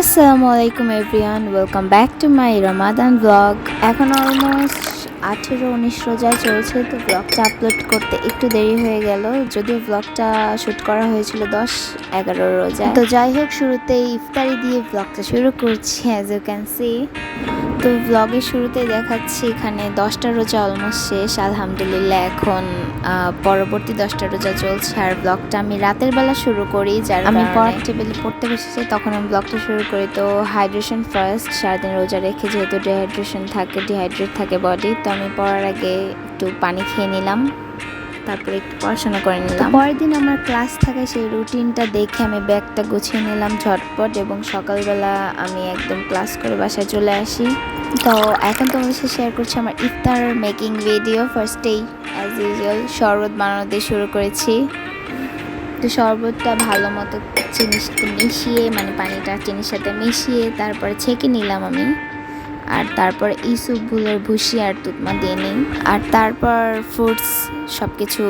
আসসালামু আলাইকুম everyone, welcome back to my Ramadan blog. এখন অলমোস্ট 18-19 রোজা চলছে, তো ব্লগটা আপলোড করতে একটু দেরি হয়ে গেল, যদিও ব্লগটা শ্যুট করা হয়েছিল 10-11 রোজা। তো যাই হোক, শুরুতেই ইফতারি দিয়ে ব্লগটা শুরু করছি। অ্যাজ ইউ ক্যান সি, তো ব্লগের শুরুতেই দেখাচ্ছি এখানে 10টা রোজা অলমোস্ট শেষ আলহামদুলিল্লাহ। এখন পরবর্তী 10টা রোজা চলছে, আর ব্লগটা আমি রাতের বেলা শুরু করি, যার আমি পড়ার টেবিলে পড়তে বসেছি তখন আমি ব্লগটা শুরু করি। তো হাইড্রেশন ফার্স্ট, সারাদিন রোজা রেখে যেহেতু ডিহাইড্রেট থাকে বডি, তো আমি পড়ার আগে একটু পানি খেয়ে নিলাম, তারপরে একটু পড়াশোনা করে নিলাম। পরের দিন আমার ক্লাস থাকে, সেই রুটিনটা দেখে আমি ব্যাগটা গুছিয়ে নিলাম ঝটপট, এবং সকালবেলা আমি একদম ক্লাস করে বাসায় চলে আসি। তো এখন তোমাদের সাথে শেয়ার করছি আমার ইফতার মেকিং ভিডিও। ফার্স্টেই অ্যাজ ইউজুয়াল শরবত বানানো দিয়ে শুরু করেছি। তো শরবতটা ভালো মতো চিনির সাথে মিশিয়ে, মানে পানিটা চিনির সাথে মিশিয়ে তারপরে ছেঁকে নিলাম আমি, আর তারপর ইসুপগুলোর ভুসি আর তুতমা দিয়ে নিই, আর তারপর ফ্রুটস সব কিছু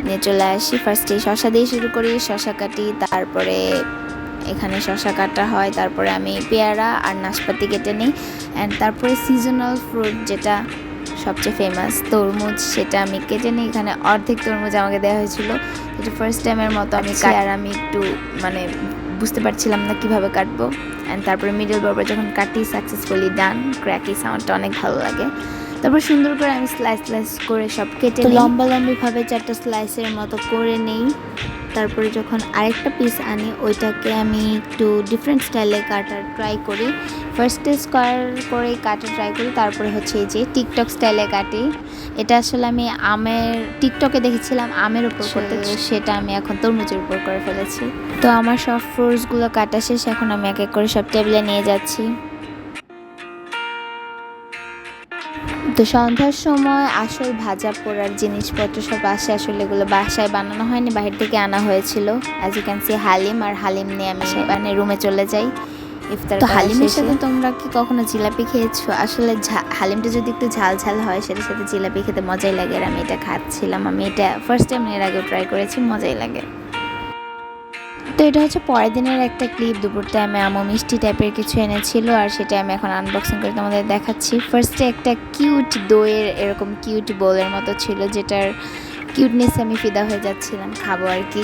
নিয়ে চলে আসি। ফার্স্টে শসা দিয়ে শুরু করি, শসা কাটি, তারপরে এখানে শসা কাটা হয়, তারপরে আমি পেয়ারা আর নাশপাতি কেটে নিই, অ্যান্ড তারপরে সিজনাল ফ্রুট যেটা সবচেয়ে ফেমাস তরমুজ, সেটা আমি কেটে নিই। এখানে অর্ধেক তরমুজ আমাকে দেওয়া হয়েছিল, এটা ফার্স্ট টাইমের মতো আমি আর আমি একটু মানে বুঝতে পারছিলাম না কিভাবে কাটবো, অ্যান্ড তারপরে মিডল বরাবর যখন কাটি সাকসেসফুলি ডান, ক্র্যাকি সাউন্ডটা অনেক ভালো লাগে। তারপর সুন্দর করে আমি স্লাইস করে সব কেটে লম্বাভাবে 4টা স্লাইসের মতো করে নেই। তারপরে যখন আরেকটা পিস আনি, ওইটাকে আমি একটু ডিফারেন্ট স্টাইলে কাটার ট্রাই করি। ফার্স্টে স্কোয়ার করে কাটা ট্রাই করি, তারপরে হচ্ছে এই যে টিকটক স্টাইলে কাটি। এটা আসলে আমি টিকটকে দেখেছিলাম আমের উপর করতে, সেটা আমি এখন তরমুজের উপর করে ফেলেছি। তো আমার সব ফ্রুটসগুলো কাটা শেষ, এখন আমি এক এক করে সব টেবিলে নিয়ে যাচ্ছি। তো সন্ধ্যার সময় আসল ভাজা পোড়ার জিনিসপত্র সব আসে, আসলে এগুলো বাসায় বানানো হয়নি, বাহির থেকে আনা হয়েছিল। As you can see haleem, আর হালিম নিয়ে আমি মানে রুমে চলে যাই ইফতার। তো হালিমের সাথে তোমরা কি কখনো জিলাপি খেয়েছো? আসলে হালিমটা যদি একটু ঝাল ঝাল হয়, সেটার সাথে জিলাপি খেতে মজাই লাগে, আর আমি এটা খাচ্ছিলাম। আমি এটা ফার্স্ট টাইম এর আগেও ট্রাই করেছি, মজাই লাগে। তো এটা হচ্ছে পরের দিনের একটা ক্লিপ। দুপুর টাইমে আম্মু মিষ্টি টাইপের কিছু এনেছিল, আর সেটা আমি এখন আনবক্সিং করে তোমাদের দেখাচ্ছি। ফার্স্টে একটা কিউট দইয়ের এরকম কিউট বোলের মতো ছিল, যেটার কিউটনেসে আমি ফিদা হয়ে যাচ্ছিলাম, খাবো আর কি,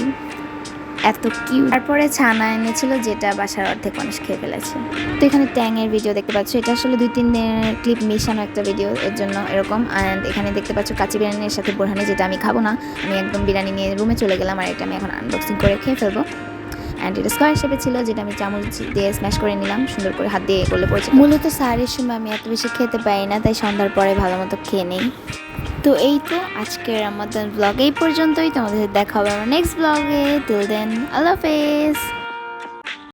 এত কিউট। তারপরে ছানা এনেছিল, যেটা বাসার অর্ধেক মানুষ খেয়ে ফেলেছে। তো এখানে ট্যাংয়ের ভিডিও দেখতে পাচ্ছ, এটা আসলে 2-3 দিনের ক্লিপ মিশানো একটা ভিডিও, এর জন্য এরকম। অ্যান্ড এখানে দেখতে পাচ্ছ কাচি বিরিয়ানির সাথে বোরহানি, যেটা আমি খাবো না, আমি একদম বিরিয়ানি নিয়ে রুমে চলে গেলাম, আর এটা আমি এখন আনবক্সিং করে খেয়ে ফেলবো। অ্যান্ড এটা স্কোয়ার শেপে ছিল, যেটা আমি চামচ দিয়ে স্ম্যাশ করে নিলাম, সুন্দর করে হাত দিয়ে করলে পড়েছে। মূলত সারের সময় আমি এত বেশি খেতে পারি না, তাই সন্ধ্যার পরে ভালো মতো খেয়ে নেই। তো এই তো আজকের আমাদের ব্লগ এই পর্যন্তই, তোমাদের দেখা হবে আমার নেক্সট ব্লগে। টিল দেন, আল্লাহ হাফেজ।